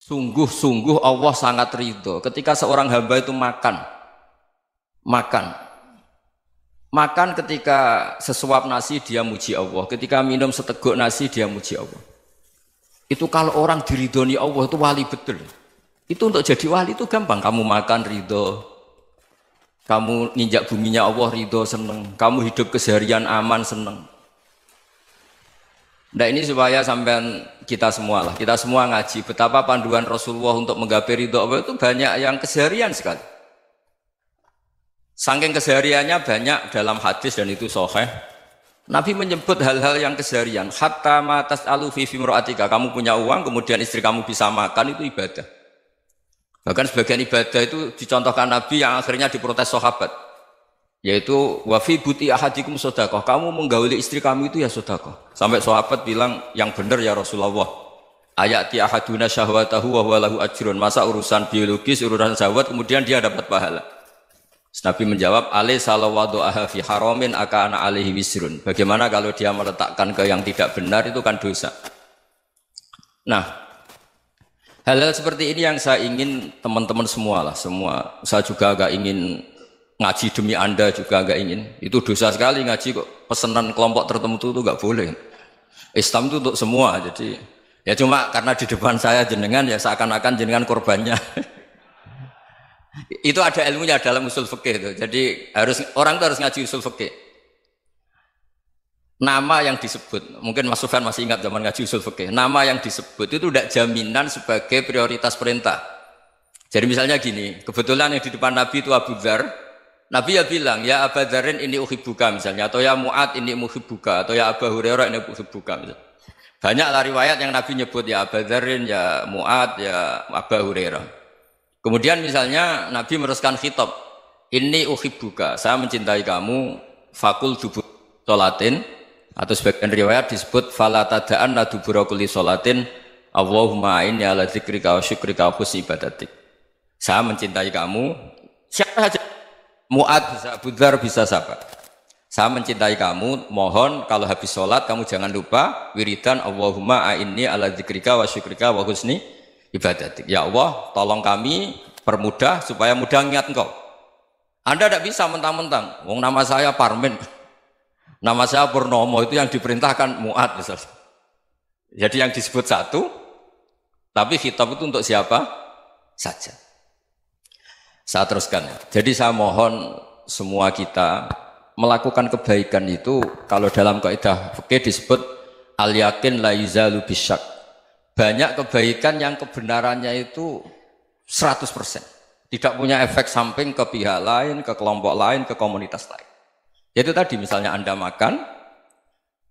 Sungguh-sungguh Allah sangat ridho ketika seorang hamba itu makan ketika sesuap nasi dia muji Allah, ketika minum seteguk nasi dia muji Allah. Itu kalau orang diridhoni Allah itu wali betul. Itu untuk jadi wali itu gampang, kamu makan ridho, kamu nginjak buminya Allah ridho seneng, kamu hidup keseharian aman seneng. Nah ini supaya sampean kita semua ngaji betapa panduan Rasulullah untuk menggapai ridho Allah itu banyak yang keseharian sekali. Saking kesehariannya banyak dalam hadis dan itu sahih. Nabi menyebut hal-hal yang keseharian. Hatta ma tas'alu fi imra'atika, kamu punya uang kemudian istri kamu bisa makan itu ibadah. Bahkan sebagian ibadah itu dicontohkan Nabi yang akhirnya diprotes sahabat. Yaitu wa fi buti ahadikum sedekah, kamu menggauli istri kamu itu ya sedekah. Sampai sahabat bilang yang benar ya Rasulullah. Ayati ahaduna syahwatahu wa huwa lahu ajrun. Masa urusan biologis, urusan syahwat kemudian dia dapat pahala. Nabi menjawab, alaysa lawadhu'aha fi haramin akana alaihi wisrun. Bagaimana kalau dia meletakkan ke yang tidak benar itu kan dosa. Nah, hal-hal seperti ini yang saya ingin teman-teman semua. Saya juga agak ingin ngaji demi Anda juga agak ingin. Itu dosa sekali ngaji kok pesanan kelompok tertentu itu enggak boleh. Islam itu untuk semua. Jadi ya cuma karena di depan saya jenengan ya seakan-akan jenengan korbannya. Itu ada ilmunya dalam usul fikih itu. Jadi orang itu harus ngaji usul fikih. Nama yang disebut, mungkin Mas Sufyan masih ingat zaman ngaji usul fikih. Nama yang disebut itu tidak jaminan sebagai prioritas perintah. Jadi misalnya gini, kebetulan yang di depan Nabi itu Abu Dzar. Nabi ya bilang, ya Aba Dzarin ini uhibbuka misalnya, atau ya Mu'ad ini muhibbuka, atau ya Aba Hurairah ini uhibbuka misalnya. Banyaklah riwayat yang Nabi nyebut ya Aba Dzarin, ya Mu'ad, ya Aba Hurairah. Kemudian misalnya Nabi meneruskan khitab, ini uhibbuka, saya mencintai kamu, fakul dubur sholatin, atau sebagian riwayat disebut fala tada'anna dubura kulli sholatin, Allahumma inni ala dzikrika wa syukrika wa husni ibadatik. Saya mencintai kamu, siapa saja. Mu'ad bisa, Abu Dzar bisa siapa? Saya mencintai kamu, mohon kalau habis sholat kamu jangan lupa wiridan Allahumma a'inni ala dzikrika wa syukrika wa husni ibadatik. Ya Allah, tolong kami permudah supaya mudah ingat engkau. Anda tidak bisa mentang-mentang, wong nama saya Parmin, nama saya Purnomo, itu yang diperintahkan Mu'ad misalnya. Jadi yang disebut satu, tapi khitab itu untuk siapa saja. Saya teruskan. Jadi saya mohon semua kita melakukan kebaikan itu kalau dalam kaidah fikih disebut al yakin la yuzalu bisyak. Banyak kebaikan yang kebenarannya itu 100%. Tidak punya efek samping ke pihak lain, ke kelompok lain, ke komunitas lain. Yaitu tadi misalnya Anda makan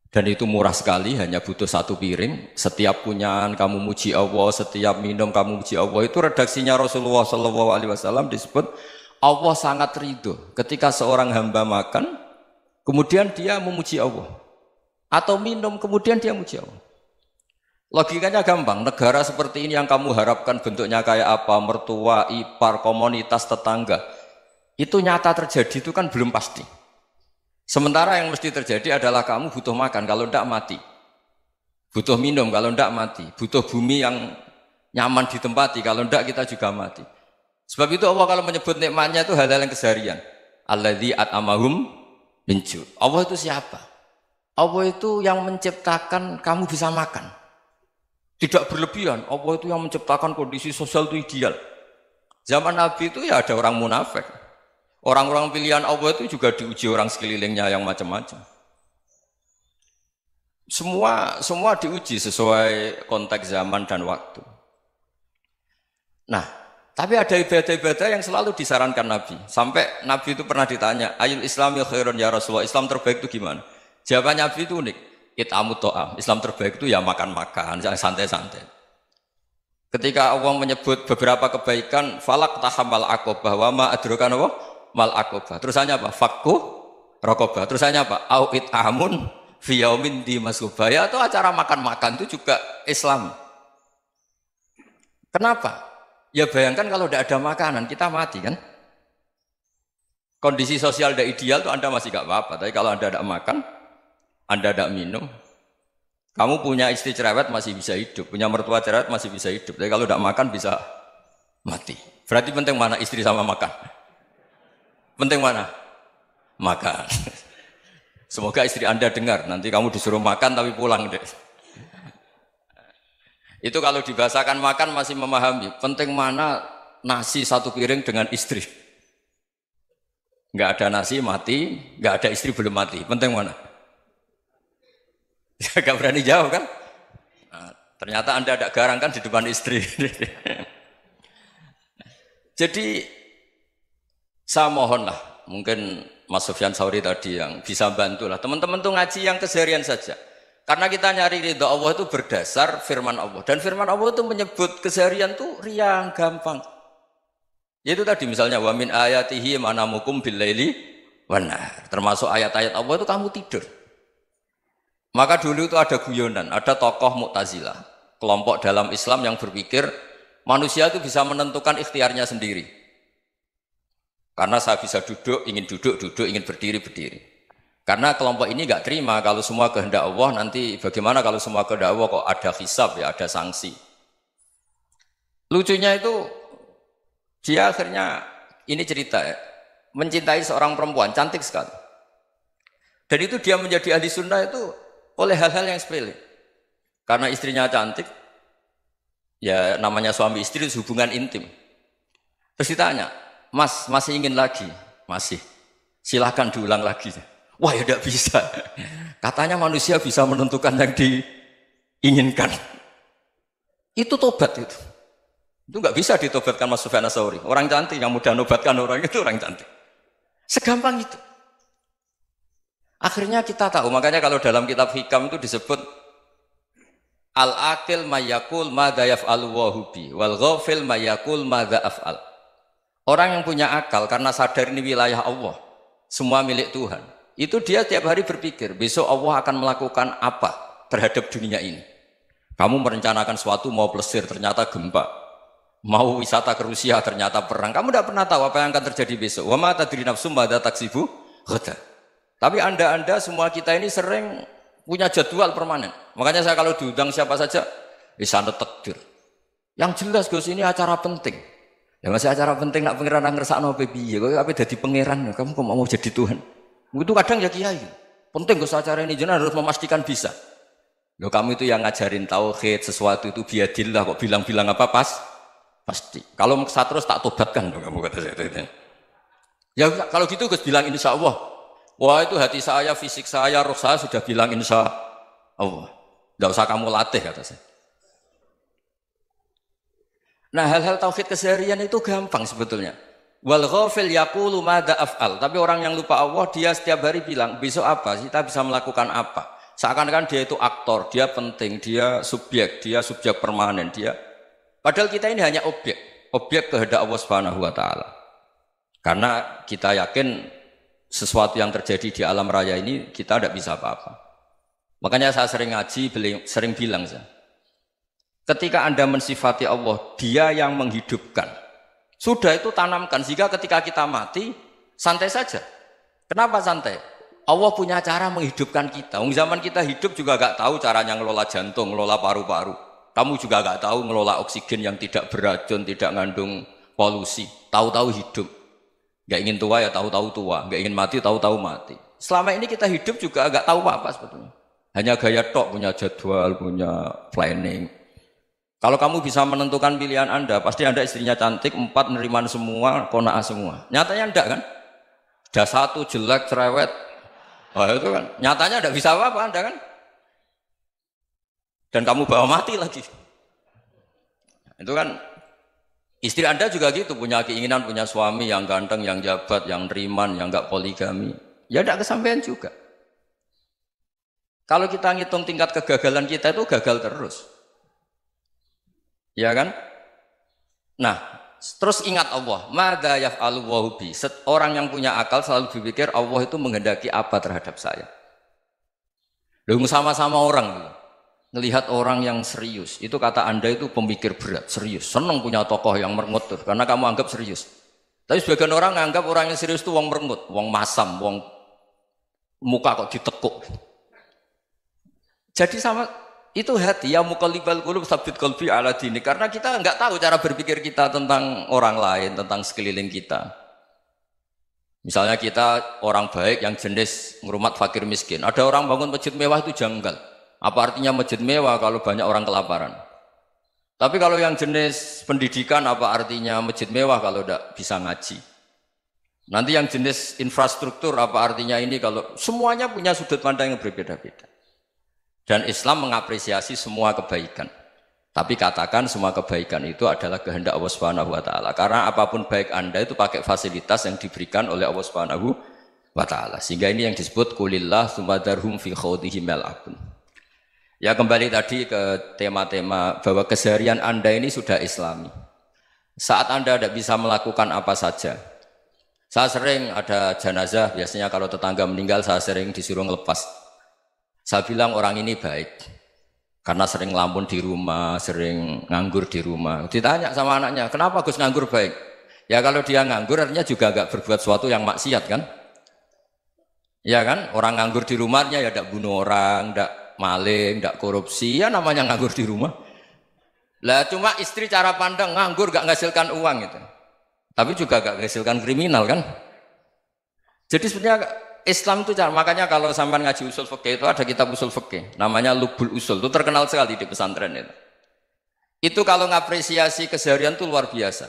dan itu murah sekali, hanya butuh satu piring. Setiap punyaan kamu muji Allah, setiap minum kamu muji Allah. Itu redaksinya Rasulullah SAW disebut Allah sangat ridho ketika seorang hamba makan, kemudian dia memuji Allah. Atau minum, kemudian dia muji Allah. Logikanya gampang, negara seperti ini yang kamu harapkan bentuknya kayak apa, mertua, ipar, komunitas, tetangga. Itu nyata terjadi itu kan belum pasti. Sementara yang mesti terjadi adalah kamu butuh makan, kalau tidak mati. Butuh minum, kalau tidak mati. Butuh bumi yang nyaman ditempati, kalau tidak kita juga mati. Sebab itu Allah kalau menyebut nikmatnya itu hal-hal yang keseharian. Alladzi at'amahum min ju'. Allah itu siapa? Allah itu yang menciptakan kamu bisa makan. Tidak berlebihan. Allah itu yang menciptakan kondisi sosial itu ideal. Zaman Nabi itu ya ada orang munafik. Orang-orang pilihan Allah itu juga diuji orang sekelilingnya yang macam-macam. Semua diuji sesuai konteks zaman dan waktu. Nah, tapi ada ibadah-ibadah yang selalu disarankan Nabi. Sampai Nabi itu pernah ditanya, ayul islami khairun ya Rasulullah, Islam terbaik itu gimana? Jawaban Nabi itu unik. It'amu to'am. Islam terbaik itu ya makan-makan, jangan santai-santai. Ketika Allah menyebut beberapa kebaikan, falak tahamal aqobah wa ma adrokan Allah mal aqobah. Terusannya apa? Fakku raqobah. Terusannya apa? Au it'amun fi yaumin di masubah. Ya itu acara makan-makan itu juga Islam. Kenapa? Ya bayangkan kalau tidak ada makanan, kita mati kan? Kondisi sosial tidak ideal itu Anda masih gak apa-apa. Tapi kalau Anda tidak makan, Anda tidak minum, Kamu punya istri cerewet masih bisa hidup, punya mertua cerewet masih bisa hidup. Tapi kalau tidak makan bisa mati. Berarti penting mana istri sama makan? Penting mana? Makan. Semoga istri Anda dengar, nanti kamu disuruh makan tapi pulang deh. Itu kalau dibahasakan makan masih memahami. Penting mana nasi satu piring dengan istri. Nggak ada nasi mati, nggak ada istri belum mati. Penting mana? Gak berani jawab kan? Nah, ternyata Anda ada garang kan di depan istri. Jadi saya mohonlah, mungkin Mas Sufyan Sauri tadi yang bisa bantulah. Teman-teman tuh ngaji yang keseharian saja. Karena kita nyari ridha Allah itu berdasar firman Allah. Dan firman Allah itu menyebut keseharian tuh riang, gampang. Yaitu tadi misalnya wa min ayatihi manamukum bil laili wan nahar. Termasuk ayat-ayat Allah itu kamu tidur. Maka dulu itu ada guyonan, ada tokoh Mu'tazilah, kelompok dalam Islam yang berpikir manusia itu bisa menentukan ikhtiarnya sendiri. Karena saya bisa duduk, ingin berdiri, berdiri. Karena kelompok ini nggak terima kalau semua kehendak Allah, nanti bagaimana kalau semua kehendak Allah kok ada hisab ya, ada sanksi. Lucunya itu dia akhirnya, ini cerita ya, mencintai seorang perempuan, cantik sekali. Dan itu dia menjadi ahli sunnah itu oleh hal-hal yang sepele. Karena istrinya cantik, ya namanya suami istri hubungan intim. Terus ditanya, Mas, masih ingin lagi? Masih. Silahkan diulang lagi. Wah ya tidak bisa. Katanya manusia bisa menentukan yang diinginkan. Itu tobat itu. Itu nggak bisa ditobatkan Mas Sufyan Ats-Tsauri. Orang cantik yang mudah nobatkan orang itu orang cantik. Segampang itu. Akhirnya kita tahu, makanya kalau dalam kitab Hikam itu disebut al-aqil mayyakul madza yaf'alu wa hubi wal ghafil mayyakul madza af'al. Orang yang punya akal karena sadar ini wilayah Allah, semua milik Tuhan. Itu dia tiap hari berpikir, besok Allah akan melakukan apa terhadap dunia ini. Kamu merencanakan suatu mau plesir, ternyata gempa. Mau wisata ke Rusia, ternyata perang. Kamu tidak pernah tahu apa yang akan terjadi besok. Wa ma tadri nafsum madza taksibu ghadan. Tapi anda semua kita ini sering punya jadwal permanen. Makanya saya kalau diundang siapa saja, sana takdir. Yang jelas Gus ini acara penting. Ya masih acara penting nak pangeran ngersakno piye? Kok ape dadi pangeran? Kamu kok mau jadi Tuhan? Itu kadang ya kiai. Penting Gus acara ini jenengan harus memastikan bisa. Loh kamu itu yang ngajarin tauhid, sesuatu itu biadillah kok bilang-bilang apa pasti. Kalau maksa terus tak tobatkan kamu kata saya itu. Ya kalau gitu Gus bilang insya Allah. Wah itu hati saya, fisik saya, roh saya sudah bilang insya Allah. Tidak usah kamu latih kata saya. Nah hal-hal tauhid keseharian itu gampang sebetulnya. Wal ghafil yaqulu madza af'al. Tapi orang yang lupa Allah dia setiap hari bilang besok apa? Kita bisa melakukan apa? Seakan-akan dia itu aktor, dia penting, dia subjek permanen, dia. Padahal kita ini hanya objek kehendak Allah Subhanahu wa taala. Karena kita yakin sesuatu yang terjadi di alam raya ini kita tidak bisa apa-apa. Makanya saya sering ngaji, sering bilang saya, ketika Anda mensifati Allah, Dia yang menghidupkan. Sudah itu tanamkan sehingga ketika kita mati santai saja. Kenapa santai? Allah punya cara menghidupkan kita. Zaman kita hidup juga gak tahu caranya ngelola jantung, ngelola paru-paru. Kamu juga gak tahu ngelola oksigen yang tidak beracun, tidak ngandung polusi. Tahu-tahu hidup. Gak ingin tua ya tahu-tahu tua, gak ingin mati tahu-tahu mati. Selama ini kita hidup juga gak tahu apa sebetulnya. Hanya gaya tok, punya jadwal, punya planning. Kalau kamu bisa menentukan pilihan Anda, pasti Anda istrinya cantik, 4 neriman semua, kona'ah semua. Nyatanya enggak kan? Ada 1 jelek, cerewet. Wah itu kan, nyatanya enggak bisa apa-apa Anda kan? Dan kamu bawa mati lagi. Itu kan, istri Anda juga gitu, punya keinginan, punya suami yang ganteng, yang jabat, yang neriman, yang enggak poligami. Ya enggak kesampaian juga. Kalau kita ngitung tingkat kegagalan kita itu gagal terus. Ya kan? Nah, terus ingat Allah, madza yaf'alu wa bi. Orang yang punya akal selalu berpikir Allah itu menghendaki apa terhadap saya. Lalu sama-sama orang melihat orang yang serius, itu kata Anda itu pemikir berat, serius, senang punya tokoh yang merengut karena kamu anggap serius. Tapi sebagian orang anggap orang yang serius itu wong merengut, wong masam, wong muka kok ditekuk. Jadi sama Itu hati ya muqallibal qulub tsabbit qalbi ala dini, karena kita enggak tahu cara berpikir kita tentang orang lain, tentang sekeliling kita. Misalnya kita orang baik yang jenis ngrumat fakir miskin. Ada orang bangun masjid mewah itu janggal. Apa artinya masjid mewah kalau banyak orang kelaparan? Tapi kalau yang jenis pendidikan apa artinya masjid mewah kalau tidak bisa ngaji? Nanti yang jenis infrastruktur apa artinya ini kalau semuanya punya sudut pandang yang berbeda-beda. Dan Islam mengapresiasi semua kebaikan. Tapi katakan semua kebaikan itu adalah kehendak Allah Subhanahu wa taala. Karena apapun baik Anda itu pakai fasilitas yang diberikan oleh Allah Subhanahu wa taala. Sehingga ini yang disebut qulillah tsumadarhum fi khawdihim yal'abun. Ya kembali tadi ke tema-tema bahwa keseharian Anda ini sudah Islami. Saat Anda tidak bisa melakukan apa saja. Saya sering ada jenazah, biasanya kalau tetangga meninggal saya sering disuruh ngelepas. Saya bilang orang ini baik karena sering ngelamun di rumah, sering nganggur di rumah. Ditanya sama anaknya, kenapa Gus nganggur baik? Ya kalau dia nganggur artinya juga agak berbuat sesuatu yang maksiat kan? Ya kan? Orang nganggur di rumahnya ya tidak bunuh orang, tidak maling, tidak korupsi, ya namanya nganggur di rumah. Lah cuma istri cara pandang nganggur gak menghasilkan uang itu. Tapi juga gak menghasilkan kriminal kan? Jadi sebenarnya Islam itu makanya kalau sampai ngaji usul fikih itu ada kitab usul fikih namanya Lubul Usul, itu terkenal sekali di pesantren itu. Itu kalau ngapresiasi keseharian itu luar biasa.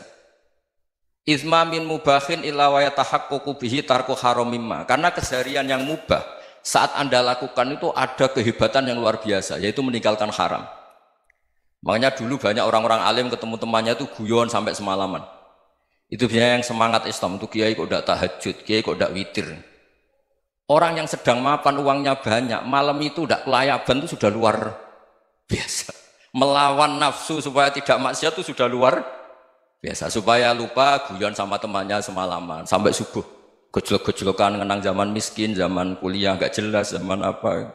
Izma min mubahin illa wa yatahaqqaqu bihi tarku haramimma. Karena keseharian yang mubah saat Anda lakukan itu ada kehebatan yang luar biasa, yaitu meninggalkan haram. Makanya dulu banyak orang-orang alim ketemu temannya itu guyon sampai semalaman. Itu biasanya yang semangat Islam itu kiai kok tidak tahajud, kiai kok tidak witir. Orang yang sedang mapan uangnya banyak, malam itu tidak kelayaban itu sudah luar biasa. Melawan nafsu supaya tidak maksiat itu sudah luar biasa. Supaya lupa guyon sama temannya semalaman sampai subuh. Gejlok-gejlokan ngenang zaman miskin, zaman kuliah nggak jelas, zaman apa.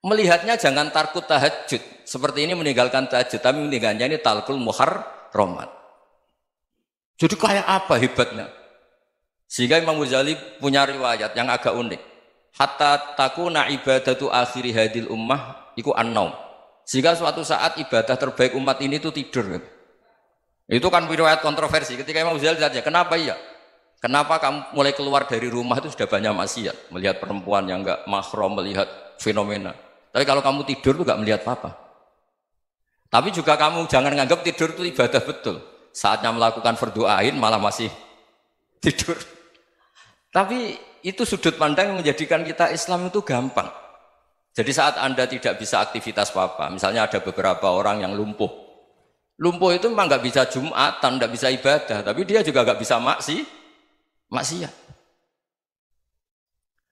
Melihatnya jangan tarkut tahajud. Seperti ini meninggalkan tahajud, tapi meninggalkannya ini talkul muharramat. Jadi kayak apa hebatnya? Sehingga Imam Ghazali punya riwayat yang agak unik. Hatta takuna ibadatu akhiri hadil ummah iku an-naum. Sehingga suatu saat ibadah terbaik umat ini itu tidur. Itu kan riwayat kontroversi. Ketika Imam Ghazali tanya, kenapa iya? Kenapa kamu mulai keluar dari rumah itu sudah banyak maksiat? Melihat perempuan yang enggak mahram, melihat fenomena. Tapi kalau kamu tidur itu enggak melihat apa-apa. Tapi juga kamu jangan menganggap tidur itu ibadah betul. Saatnya melakukan fardu ain malah masih tidur. Tapi itu sudut pandang yang menjadikan kita Islam itu gampang. Jadi saat Anda tidak bisa aktivitas apa-apa, misalnya ada beberapa orang yang lumpuh. Lumpuh itu memang nggak bisa Jumatan, nggak bisa ibadah, tapi dia juga nggak bisa maksiat.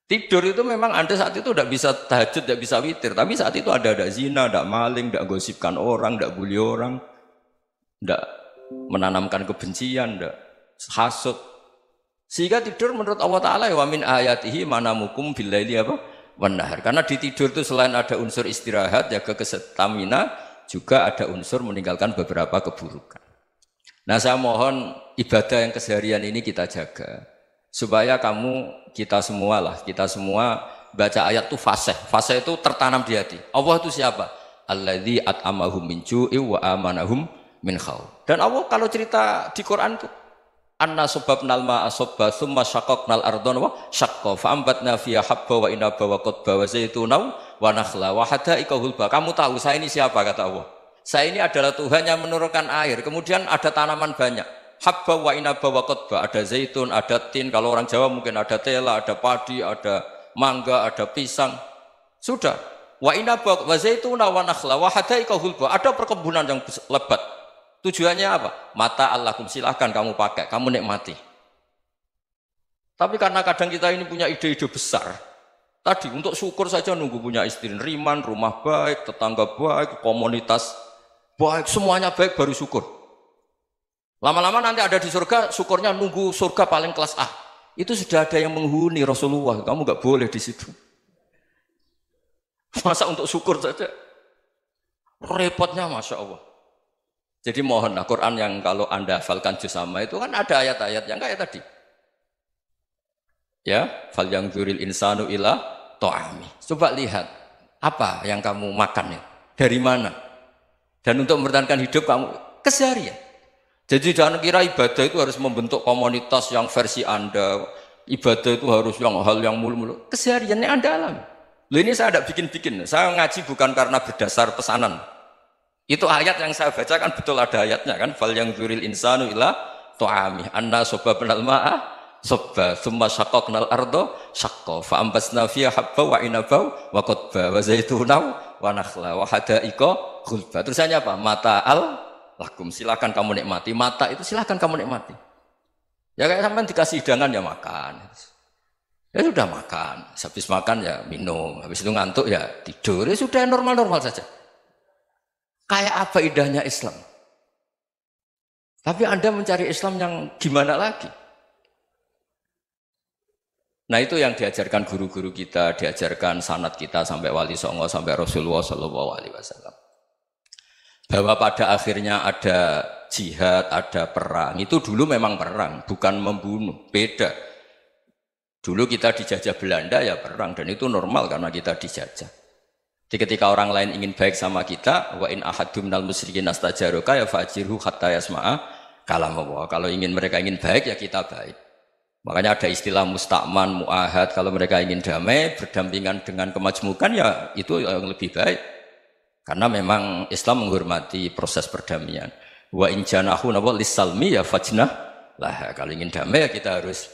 Tidur itu memang Anda saat itu tidak bisa tahajud, tidak bisa witir, tapi saat itu ada zina, ada maling, tidak gosipkan orang, tidak bully orang, tidak menanamkan kebencian, tidak hasud. Sehingga tidur menurut Allah Ta'ala wa min ayatihi manamukum billaili apa? Wan-nahar. Karena di tidur itu selain ada unsur istirahat, jaga kestamina, juga ada unsur meninggalkan beberapa keburukan. Nah saya mohon ibadah yang keseharian ini kita jaga. Supaya kita semua baca ayat itu fasih. Fasih itu tertanam di hati. Allah itu siapa? Alladzi at'amahum min ju'i wa amanahum min khauf. Dan Allah kalau cerita di Quran itu anna sababnal ma'a sabba tsumma syaqaqnal ardha wa syaqqa fa ambatna fiha habba wa inaba wa qadba wa zaituna wa nakhla wa hada'iqa hulba. Kamu tahu saya ini siapa kata Allah? Saya ini adalah Tuhan yang menurunkan air, kemudian ada tanaman banyak. Habba wa inaba wa qadba, ada zaitun, ada tin, kalau orang Jawa mungkin ada tela, ada padi, ada mangga, ada pisang. Sudah. Wa inaba wa zaituna wa nakhla wa hada'iqa hulba. Ada perkebunan yang lebat. Tujuannya apa? Mata Allahkum, silahkan kamu pakai, kamu nikmati. Tapi karena kadang kita ini punya ide-ide besar. Tadi untuk syukur saja nunggu punya istri riman, rumah baik, tetangga baik, komunitas baik, semuanya baik baru syukur. Lama-lama nanti ada di surga, syukurnya nunggu surga paling kelas A. Itu sudah ada yang menghuni Rasulullah, kamu nggak boleh di situ. Masa untuk syukur saja? Repotnya Masya Allah. Jadi mohonlah Quran yang kalau Anda hafalkan juz sama itu kan ada ayat-ayat yang kayak tadi. Ya, fal yang dzuril insanu ila ta'ami. Coba lihat. Apa yang kamu makan ya? Dari mana? Dan untuk mempertahankan hidup kamu keseharian. Jadi jangan kira ibadah itu harus membentuk komunitas yang versi Anda. Ibadah itu harus hal yang mulu-mulu. Kesehariannya Anda alami. Loh ini saya tidak bikin-bikin. Saya ngaji bukan karena berdasar pesanan. Itu ayat yang saya bacakan betul ada ayatnya kan. Fal yang dzuril insanu ila tu'ami anna soba penal ma'ah sobba thumma syaqaqnal ardo syaqqa fa ambasna fiha habba wa inaba wa qadba wa zaituna wa nakhla wa hadaika ghulba. Terusannya apa? Mata'al lakum, silakan kamu nikmati. Mata itu silakan kamu nikmati. Ya kayak sampean dikasih hidangan ya makan. Ya sudah makan, habis makan ya minum, habis itu ngantuk ya tidur. Ya sudah normal-normal saja. Kayak apa indahnya Islam? Tapi Anda mencari Islam yang gimana lagi? Nah itu yang diajarkan guru-guru kita, diajarkan sanad kita sampai Wali Songo, sampai Rasulullah SAW. Bahwa pada akhirnya ada jihad, ada perang. Itu dulu memang perang, bukan membunuh, beda. Dulu kita dijajah Belanda ya perang, dan itu normal karena kita dijajah. Jadi ketika orang lain ingin baik sama kita, wa in ahadum minal musyrikin astajaruka ya fajirhu hatta yasma'a kalam Allah. Kalau mereka ingin baik ya kita baik. Makanya ada istilah musta'man, mu'ahad. Kalau mereka ingin damai, berdampingan dengan kemajmukan ya itu yang lebih baik. Karena memang Islam menghormati proses perdamaian. Wa in janahu lis-salmi ya fajnah lah. Kalau ingin damai ya kita harus